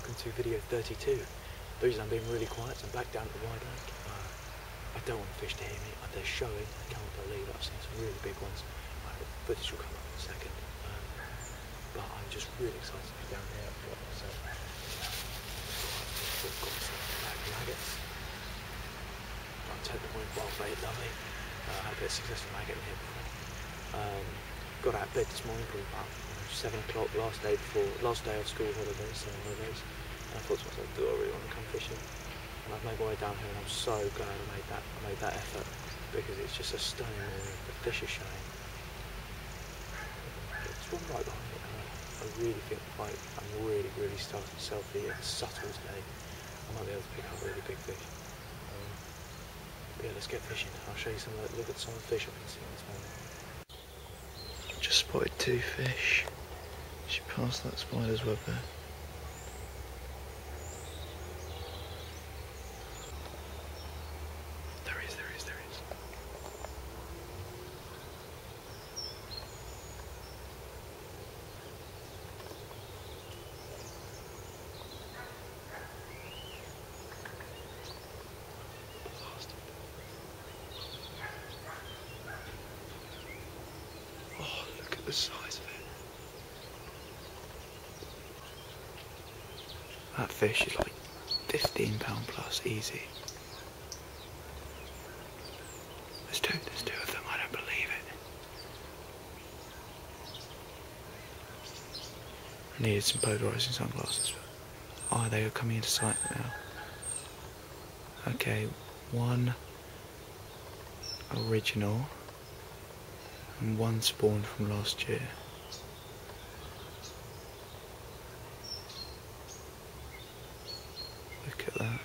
welcome to video 32. The reason I'm being really quiet is I'm back down at the wide lake. I don't want the fish to hear me. They're showing. I can't believe I've seen some really big ones. Footage will come up in a second. But I'm just really excited to be down here. I've got myself some black maggots. I'll take the wild bait, lovely. I had a bit of success with maggot in here before. Got out of bed this morning, probably about 7 o'clock, last day of school holidays, summer holidays. And I thought to myself, do I really want to come fishing? And I've made my way down here, and I'm so glad I made that effort, because it's just a stunning morning. The fish are showing. It's one right behind it, and I really think I'm really starting to selfie at subtle today. I might be able to pick up really big fish. But yeah, let's get fishing. I'll show you look at some of the fish I've been seeing this morning. Just spotted 2 fish. She passed that spider's web there. There is. Oh, look at the size of it. That fish is like £15 plus, easy. There's two of them, I don't believe it. I needed some polarising sunglasses, but they are coming into sight now. Okay, one original and one spawned from last year. Look at that.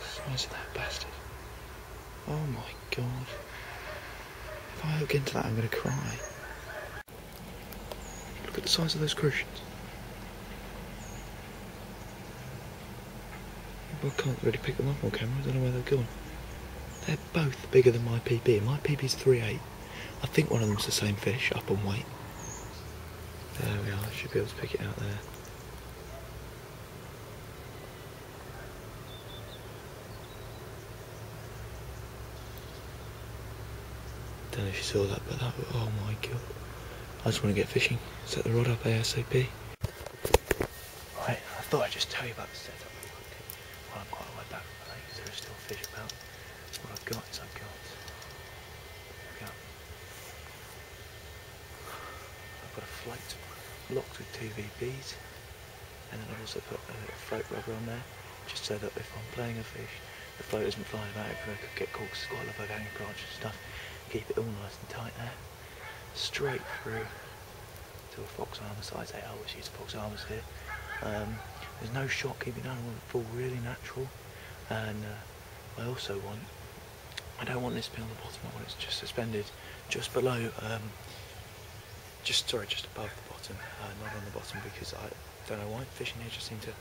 The size of that bastard. Oh my god. If I hook into that, I'm going to cry. Look at the size of those crucians. I can't really pick them up on camera, I don't know where they've gone. They're both bigger than my PB, and my PB's 3.8. I think one of them's the same fish, up on weight. There we are, I should be able to pick it out there. Don't know if you saw that, but oh my god. I just want to get fishing. Set the rod up ASAP. Right, I thought I'd just tell you about the setup really quickly. While I'm quite a way back from the lake, because there are still fish about. What I've got is I've got a float locked with 2 VBs, and then I've also put a float rubber on there, just so that if I'm playing a fish, the float isn't flying about everywhere. I could get caught, because it's got a lot of hanging branches and stuff. Keep it all nice and tight there. Straight through to a fox armour size 8. I always use fox armours here. There's no shot keeping down. I want it to fall really natural, and I also I don't want this to be on the bottom. I want it just suspended just below, just above the bottom, not on the bottom, because I don't know why fishing here just seem to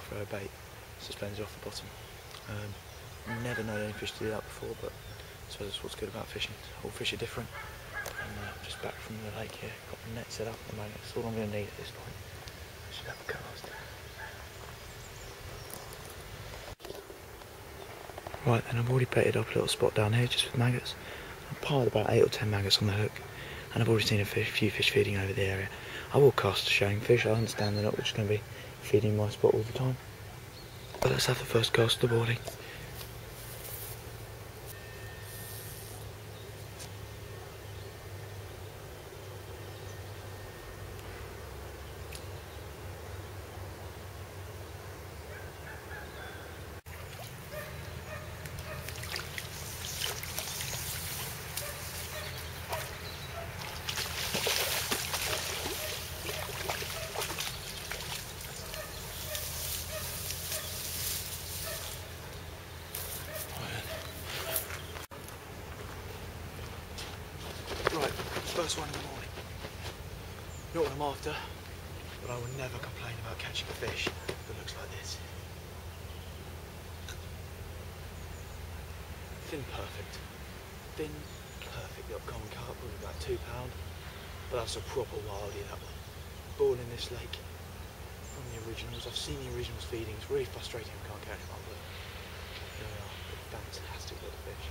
throw a bait suspended off the bottom. Never known any fish to do that before, but I suppose that's what's good about fishing. All fish are different. And just back from the lake here, got the net set up at the moment. That's all I'm going to need at this point. I should have a cast. Right then, I've already baited up a little spot down here just with maggots. I've piled about 8 or 10 maggots on the hook, and I've already seen a few fish feeding over the area. I will cast a showing fish. I understand they're not just going to be feeding my spot all the time. But let's have the first cast of the morning. Right, first one in the morning. Not what I'm after, but I will never complain about catching a fish that looks like this. Thin perfect. thin, perfect little common carp, probably about £2. But that's a proper wildie, that one. Born in this lake from the originals. I've seen the originals feeding. It's really frustrating I can't catch one, but here we are. Fantastic little fish.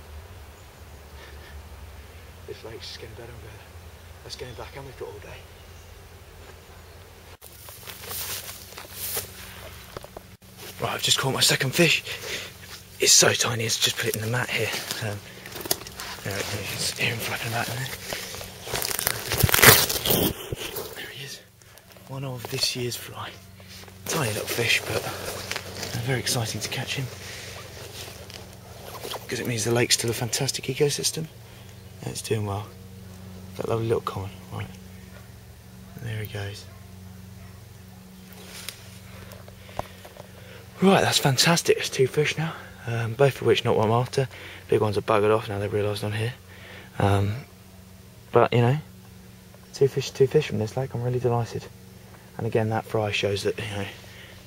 This lake's just getting better and better. Let's get him back and we've got all day. Right, I've just caught my second fish. It's so tiny, it's just put it in the mat here. There it is, you can see him flapping about in there. There he is. One of this year's fly. Tiny little fish, but very exciting to catch him. Because it means the lake's still a fantastic ecosystem. And it's doing well. That lovely little common, right. And there he goes. Right, that's fantastic. There's 2 fish now, both of which not what I'm after. Big ones are buggered off now they've realised I'm here. But you know, 2 fish from this lake. I'm really delighted. And again, that fry shows that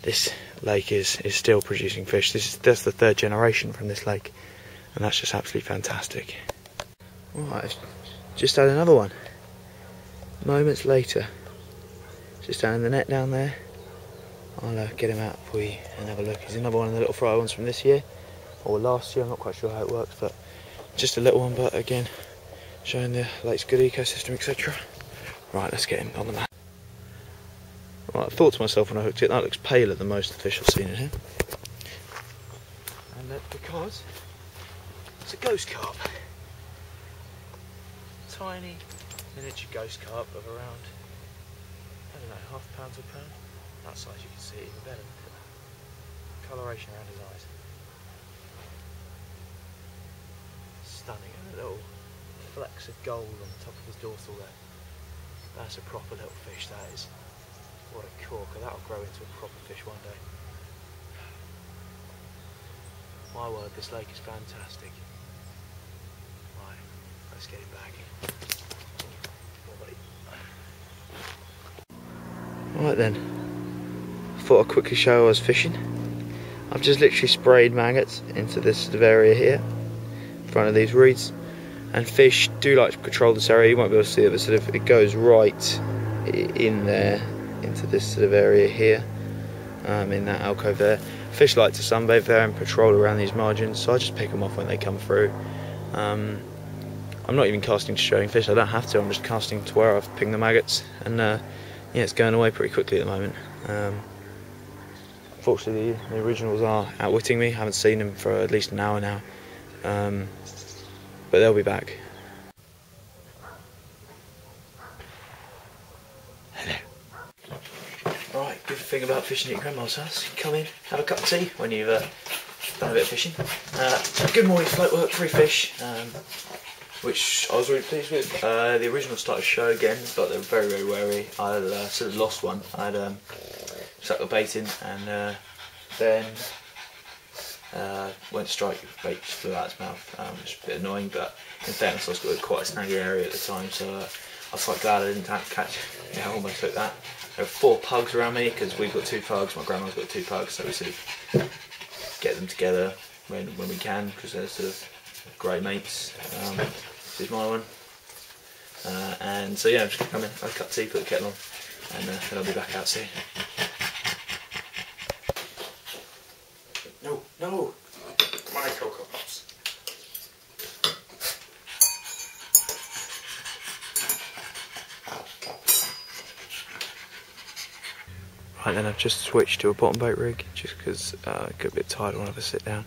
this lake is still producing fish. That's the 3rd generation from this lake, and that's just absolutely fantastic. Right, just had another one. Moments later, just down in the net down there. I'll get him out for you and have a look. He's another one of the little fry ones from this year, or last year, I'm not quite sure how it works, but just a little one, but again, showing the lake's good ecosystem, etc. Right, let's get him on the mat. Right, I thought to myself when I hooked it, that looks paler than most of the fish I've seen in here. And that's because it's a ghost carp. Tiny, miniature ghost carp of around, I don't know, £0.5 to £1. That size you can see it even better. Look at that. Coloration around his eyes. Stunning. And a little flecks of gold on the top of his dorsal there. That's a proper little fish, that is. What a corker. That'll grow into a proper fish one day. My word, this lake is fantastic. Right, let's get him back. Right then. Thought I'd quickly show I was fishing. I've just literally sprayed maggots into this sort of area here in front of these reeds, and fish do like to control this area. You won't be able to see it, but sort of it goes right in there into this sort of area here, in that alcove there. Fish like to sunbathe there and patrol around these margins, so I just pick them off when they come through. I'm not even casting to showing fish, I don't have to, I'm just casting to where I've pinged the maggots, and yeah, it's going away pretty quickly at the moment. Unfortunately, the originals are outwitting me. I haven't seen them for at least an hour now, but they'll be back. Hello. Right, good thing about fishing at your grandma's house. You come in, have a cup of tea when you've done a bit of fishing. Good morning float work, 3 fish, which I was really pleased with. The originals started to show again, but they were very, very wary. I had sort of lost one. I had stuck the bait in, and then went to strike, the bait just flew out its mouth, which is a bit annoying, but in fairness I was got quite a snaggy area at the time, so I was quite glad I didn't catch, yeah, I almost took that. There were 4 pugs around me, because we've got 2 pugs, my grandma's got 2 pugs, so we sort of get them together when we can, because they're sort of great mates. This is my one. And so yeah, I'm just going to come in, I'll cut tea, put the kettle on, and then I'll be back out soon. No! My Cocoa Pops. Right then, I've just switched to a bottom boat rig, just because I get a bit tired, I want to have a sit down.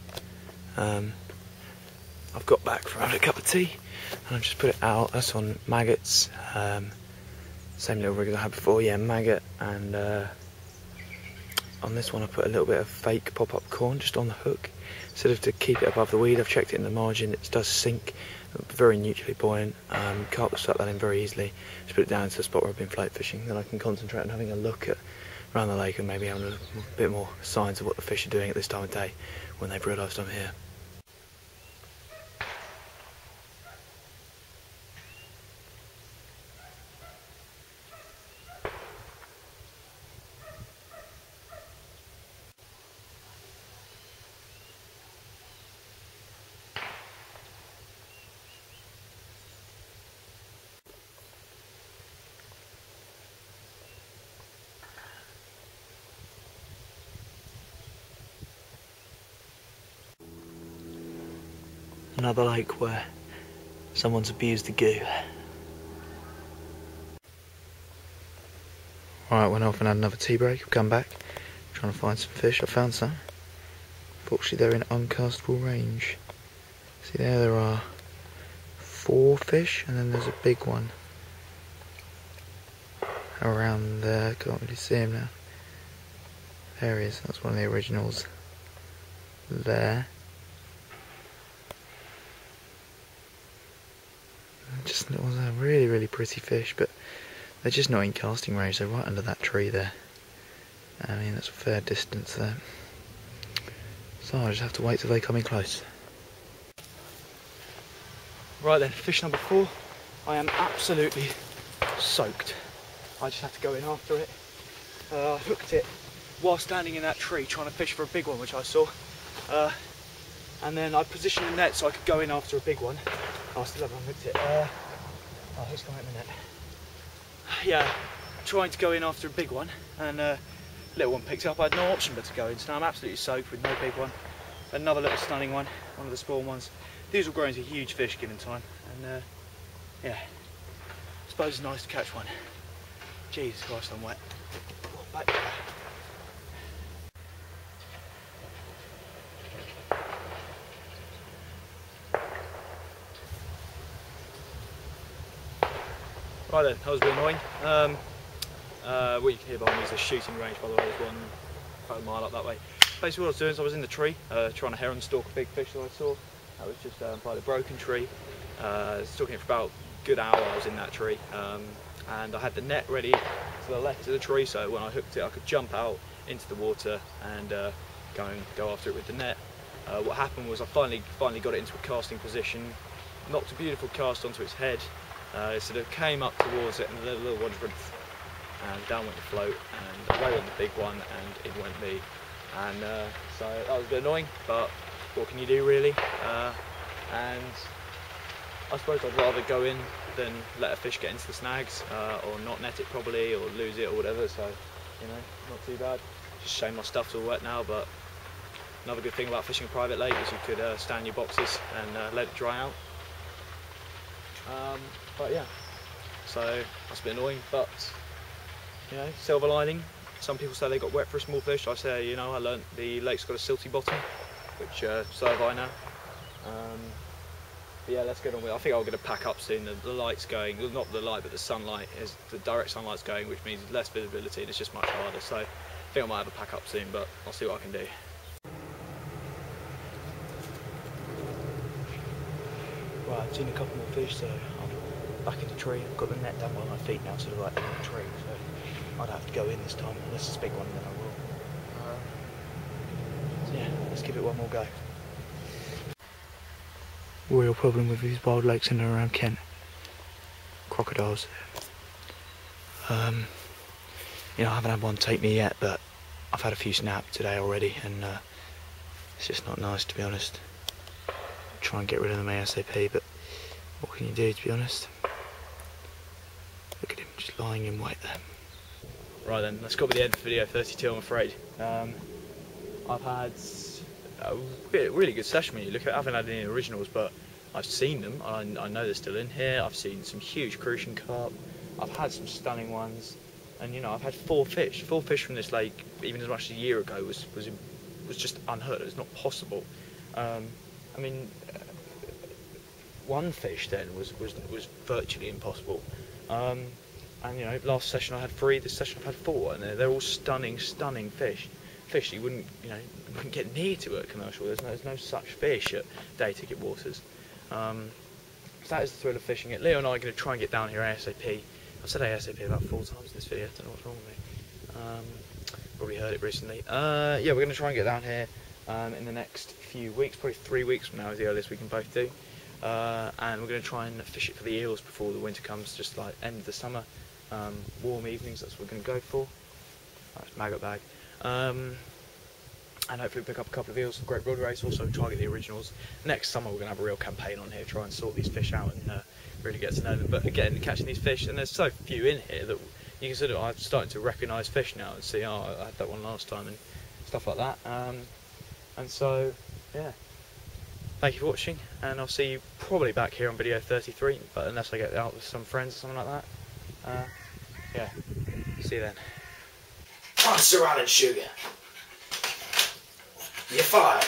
I've got back from having a cup of tea, and I've just put it out. That's on maggots. Same little rig as I had before, yeah, maggot, and on this one I put a little bit of fake pop-up corn just on the hook, sort of to keep it above the weed. I've checked it in the margin, it does sink, very neutrally buoyant. Carp will suck that in very easily. Just put it down to the spot where I've been float fishing, then I can concentrate on having a look at around the lake and maybe having a bit more signs of what the fish are doing at this time of day when they've realised I'm here. Another lake where someone's abused the goo. Alright, went off and had another tea break. I've come back, trying to find some fish. I found some. Fortunately they're in uncastable range. See there are 4 fish, and then there's a big one around there. Can't really see him now. There he is, that's one of the originals there. Just it was a really pretty fish, but they're just not in casting range. They're right under that tree there. I mean, that's a fair distance there. So I just have to wait till they come in close. Right then, fish number 4. I am absolutely soaked. I just had to go in after it. I hooked it while standing in that tree trying to fish for a big one, which I saw. And then I positioned the net so I could go in after a big one. I still haven't hooked it. Oh, who's coming in the net? Yeah, trying to go in after a big one, and little one picked up. I had no option but to go in, so now I'm absolutely soaked with no big one. Another little stunning one of the spawn ones. These will grow into huge fish given time, and yeah, I suppose it's nice to catch one. Jesus Christ, I'm wet. Back there. Right then, that was a bit annoying. What you can hear behind me is a shooting range, by the way. There's one about a mile up that way. Basically what I was doing is I was in the tree, trying to heron stalk a big fish that I saw. That was just by the broken tree. Stalking it for about a good hour. I was in that tree. And I had the net ready to the left of the tree, so when I hooked it I could jump out into the water and go after it with the net. What happened was I finally got it into a casting position, knocked a beautiful cast onto its head. It sort of came up towards it, and the little one went, and down went the float, and away went the big one, and in went me. And so that was a bit annoying, but what can you do really? And I suppose I'd rather go in than let a fish get into the snags, or not net it properly, or lose it, or whatever. So, you know, not too bad. Just a shame my stuff's all wet now, but another good thing about fishing a private lake is you could stand your boxes and let it dry out. But yeah, so that's a bit annoying, but you know, silver lining. Some people say they got wet for a small fish. I say, you know, I learnt the lake's got a silty bottom, which so have I now. But yeah, let's get on with it. I think I'll get a pack up soon. The light's going, well, not the light, but the sunlight, is the direct sunlight's going, which means less visibility and it's just much harder. So I think I might have a pack up soon, but I'll see what I can do. Right, I've seen a couple more fish, so I'm back in the tree. I've got the net down by my feet now, so the right in the tree. So I'd have to go in this time, unless it's a big one, then I will. So yeah, let's give it one more go. Real problem with these wild lakes in and around Kent. Crocodiles. You know, I haven't had one take me yet, but I've had a few snap today already, and it's just not nice, to be honest. Try and get rid of them ASAP, but what can you do, to be honest? Look at him just lying in wait there. Right then, that's got to be the end of video 32, I'm afraid. I've had a really good session when you look at it. I haven't had any originals, but I've seen them. I know they're still in here. I've seen some huge crucian carp. I've had some stunning ones, and you know, I've had 4 fish. 4 fish from this lake, even as much as a year ago, was just unheard of. It's not possible. I mean, one fish then was virtually impossible. And you know, last session I had 3. This session I've had 4, and they're all stunning fish. Fish you wouldn't get near to at commercial. There's no such fish at day ticket waters. So that is the thrill of fishing it. Leo and I are going to try and get down here ASAP. I've said ASAP about 4 times in this video. I don't know what's wrong with me. Probably heard it recently. Yeah, we're going to try and get down here in the next few weeks, probably 3 weeks from now is the earliest we can both do. And we're going to try and fish it for the eels before the winter comes, just like end of the summer. Warm evenings, that's what we're going to go for. That's maggot bag. And hopefully pick up a couple of eels, some great rod race, also try and get the originals. Next summer we're going to have a real campaign on here, try and sort these fish out and really get to know them. But again, catching these fish, and there's so few in here that you can sort of, I'm starting to recognise fish now and see, oh, I had that one last time and stuff like that. And so, yeah, thank you for watching, and I'll see you probably back here on video 33, but unless I get out with some friends or something like that. Yeah, see you then. Monster Island and sugar. You're fired.